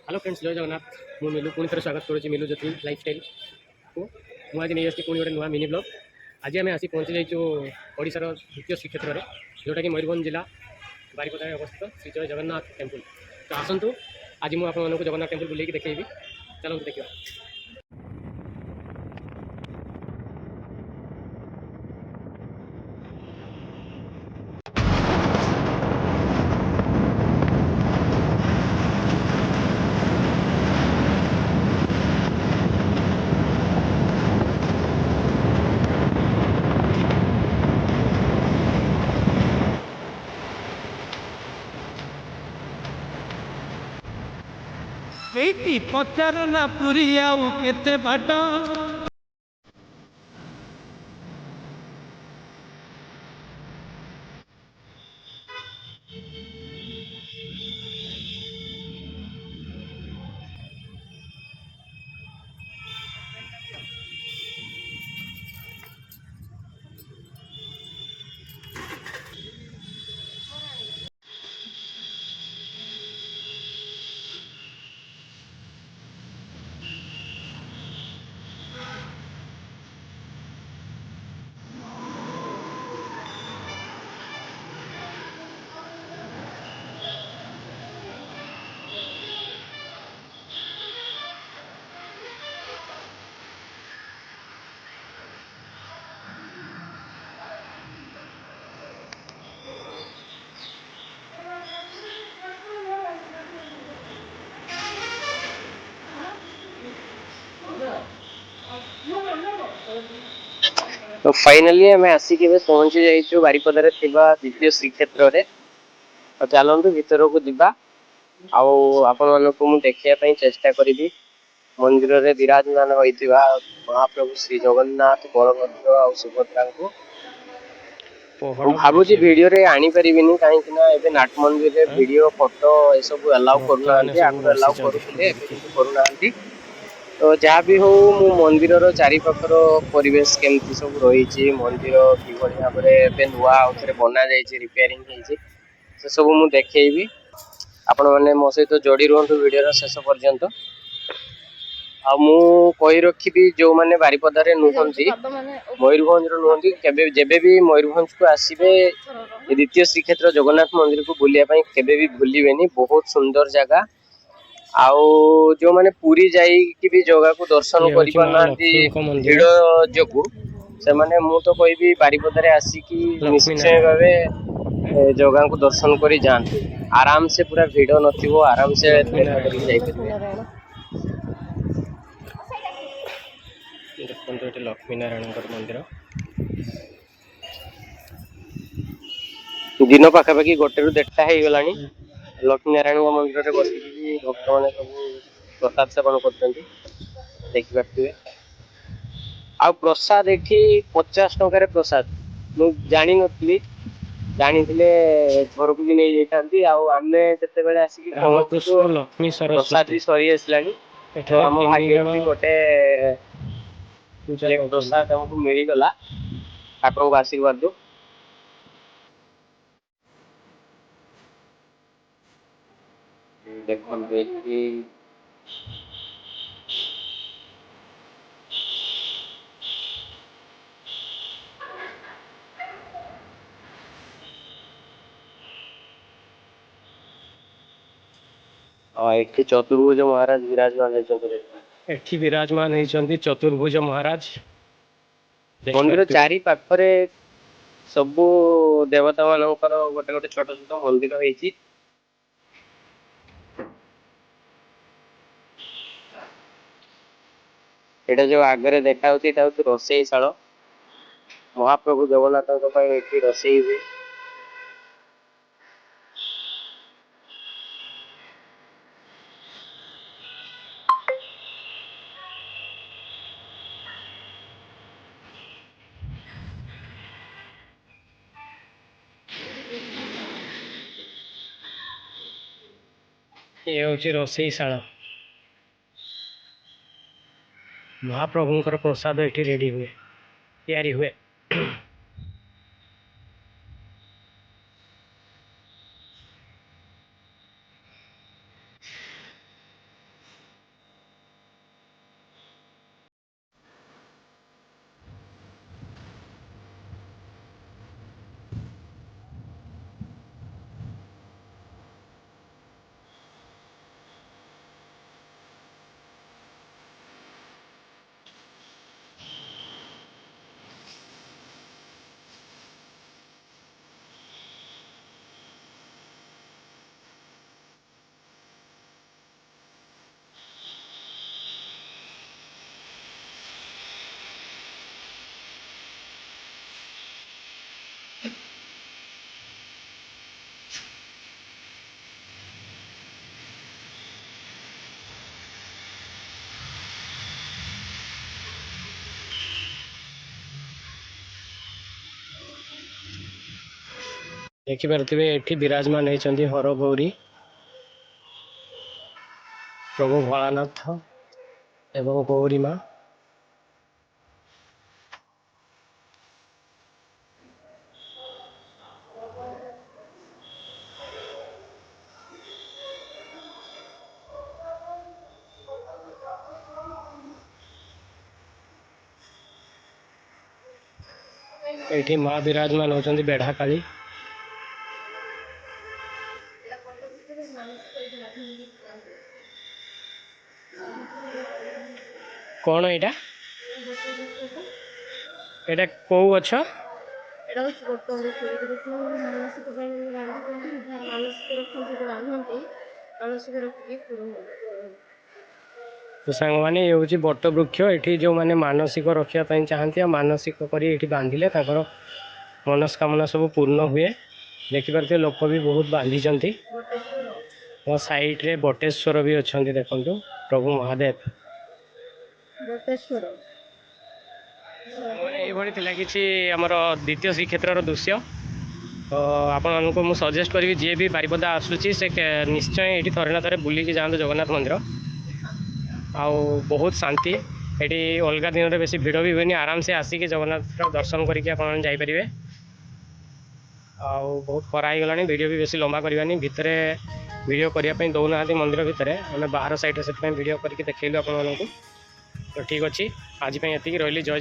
Hello friends जय जगन्नाथ मु मिलू पुणी थर स्वागत करुँच मिलू ज्योति लाइफस्टाइल को मुझे नहीं आसी पुणी गोटे नुआ मिनी ब्लॉग आज आम आसी पहुँची जाइए ओडिशार द्वितीय श्रीक्षेत्र में जोटा कि मयूरभंज जिला बारिपदा अवस्थित श्री जय जगन्नाथ टेम्पल। तो आसतु आज मुझे जगन्नाथ टेम्पल बुलेकी देखी चलते देखा। पचार ना पुरी आउ केते बाट तो फाइनली आम आसिक पहुंची जाइए बारिपदार द्वितीय श्रीक्षेत्र में। तो चलतु भीतर को जीवा आपण को देखा चेष्टा करी मंदिर में विराजमान होता महाप्रभु श्री जगन्नाथ बलभद्र आ सुभद्रा को भावुँ भिडियो आनी पारिनी कहीं नाट मंदिर वीडियो फोटो ये सब अलाउ करना आगुरी अलाउ करुले करूना। तो जहाँ भी हो मु मंदिर चारि पाखर परिवेश केमती सब रही मंदिर कि भाव में नुआ आउे बना जाइए रिपेयरिंग से सब मु देखी आपण मैंने मो सहित जोड़ी रुहतु वीडियो शेष पर्यंत। आ मु कही रखी जो मैंने बारिपदारे नुहति मयूरभंज नुहति जेबे भी मयूरभंज को आसबे द्वितीय श्रीक्षेत्र जगन्नाथ मंदिर को बुलायापी केबे भी भूलेनि। बहुत सुंदर जगह आउ जो मैंने पूरी जाइए भी जगह को दर्शन कर भीड़ जो से मैंने मु तो कहि बारिपदारे आसिकी निश्चय भाव जगह को दर्शन कर जातु आराम से पूरा भीड़ नथिबो आराम से देखा करी जाई परिबे। देखते ये लक्ष्मी नारायण मंदिर दिन पाखापाखि गोटे रु 1:30 हो गला लक्ष्मी नारायण मंदिर में बसिकी भक्त मैंने सब प्रसाद सेवन कर देखिपे। आ प्रसाद ये 50 टकर प्रसाद मु जानी नी जानी घर को भी नहीं जाती आम जिते आसिक प्रसाद भी सरी आसला तो आम भाग्य भी गोटे प्रसाद आमको मिलगला ठाकुर को आशीर्वाद दो। देखो चतुर्भुज महाराज विराजमान होती चतुर्भुज महाराज मंदिर चारि पाखरे सबु देवता मानकर गोटे गोटे छोट छोट मंदिर होती। एटा जो आगे देखा रोसईशाल महाप्रभु जगन्नाथ रोसई हुए। ये हूँ रोसईशाल महाप्रभुंकर प्रसाद ये रेडी हुए तैयारी हुए। ଦେଖିପାରୁଥିବେ ଏଠି ବିରାଜମାନ ହେଇଛନ୍ତି ହରଗୌରୀ, ପ୍ରଭୁ ଭୋଳାନାଥ ଏବଂ ଗୌରୀ ମା। ଏଠି ମା ବିରାଜମାନ ହେଉଛନ୍ତି ବେଢା କାଳୀ। କଣ ଏଇଟା? ଏଇଟା କୋଉ ଗଛ? ଏଇଟା ହେଉଛି ବଟ ବୃକ୍ଷ। ମାନସିକ ପାଇଁ ରାନ୍ଧନ୍ତି, ଯାହା ମାନସିକ ରଖନ୍ତି ରାନ୍ଧନ୍ତି, ମାନସିକ ରଖିକି ତ ସାଙ୍ଗମାନେ ଏ ହେଉଛି ବଟ ବୃକ୍ଷ। ଏଠି ଯେଉଁମାନେ ମାନସିକ ରଖିବା ପାଇଁ ଚାହାନ୍ତି ଆଉ ମାନସିକ କରି ଏଠି ବାନ୍ଧିଲେ ତାଙ୍କର ମନସ୍କାମନା ସବୁ ପୂର୍ଣ୍ଣ ହୁଏ। ଦେଖିପାରୁଥିବେ ଲୋକ ବି ବହୁତ ବାନ୍ଧିଛନ୍ତି। ମୋ ସାଇଡ଼ରେ ବଟେଶ୍ୱର ବି ଅଛନ୍ତି, ଦେଖନ୍ତୁ ପ୍ରଭୁ ମହାଦେବ। ବଟେଶ୍ୱର। ଏଇଭଳି ଥିଲା କିଛି ଆମର ଦ୍ୱିତୀୟ ଶ୍ରୀକ୍ଷେତ୍ରର ଦୃଶ୍ୟ। ତ ଆପଣମାନଙ୍କୁ ମୁଁ ସଜେଷ୍ଟ କରିବି, ଯିଏ ବି ବାରିପଦା ଆସୁଛି ସେ ନିଶ୍ଚୟ ଏଇଠି ଥରେ ନା ଥରେ ବୁଲିକି ଯାଆନ୍ତୁ ଜଗନ୍ନାଥ ମନ୍ଦିର। ଆଉ ବହୁତ ଶାନ୍ତି ଏଠି। ଅଲଗା ଦିନରେ ବେଶୀ ଭିଡ଼ ବି ହୁଏନି, ଆରାମସେ ଆସିକି ଜଗନ୍ନାଥର ଦର୍ଶନ କରିକି ଆପଣମାନେ ଯାଇପାରିବେ। ଆଉ ବହୁତ ଖରା ହେଇଗଲାଣି, ଭିଡ଼ିଓ ବି ବେଶୀ ଲମ୍ବା କରିବାନି। ଭିତରେ ଭିଡ଼ିଓ କରିବା ପାଇଁ ଦେଉନାହାନ୍ତି ମନ୍ଦିର ଭିତରେ, ଆମେ ବାହାର ସାଇଡ଼ରେ ସେଥିପାଇଁ ଭିଡ଼ିଓ କରିକି ଦେଖେଇଲୁ ଆପଣମାନଙ୍କୁ। ତ ଠିକ୍ ଅଛି, ଆଜି ପାଇଁ ଏତିକି। ରହିଲି। ଜୟ ଜଗନ୍ନାଥ।